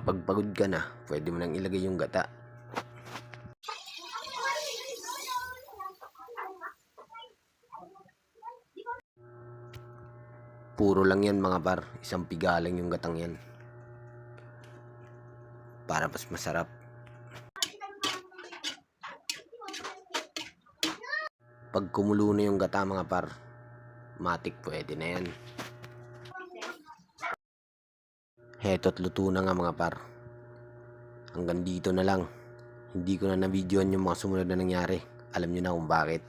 Kapag pagod ka na, pwede mo nang ilagay yung gata. Puro lang yan mga par, isang pigalang yung gatang yan. Para mas masarap. Pag kumulo na yung gata mga par, matik pwede na yan. Heto't luto na nga mga par. Hanggang dito na lang. Hindi ko na na-videoan yung mga sumunod na nangyari. Alam nyo na kung bakit.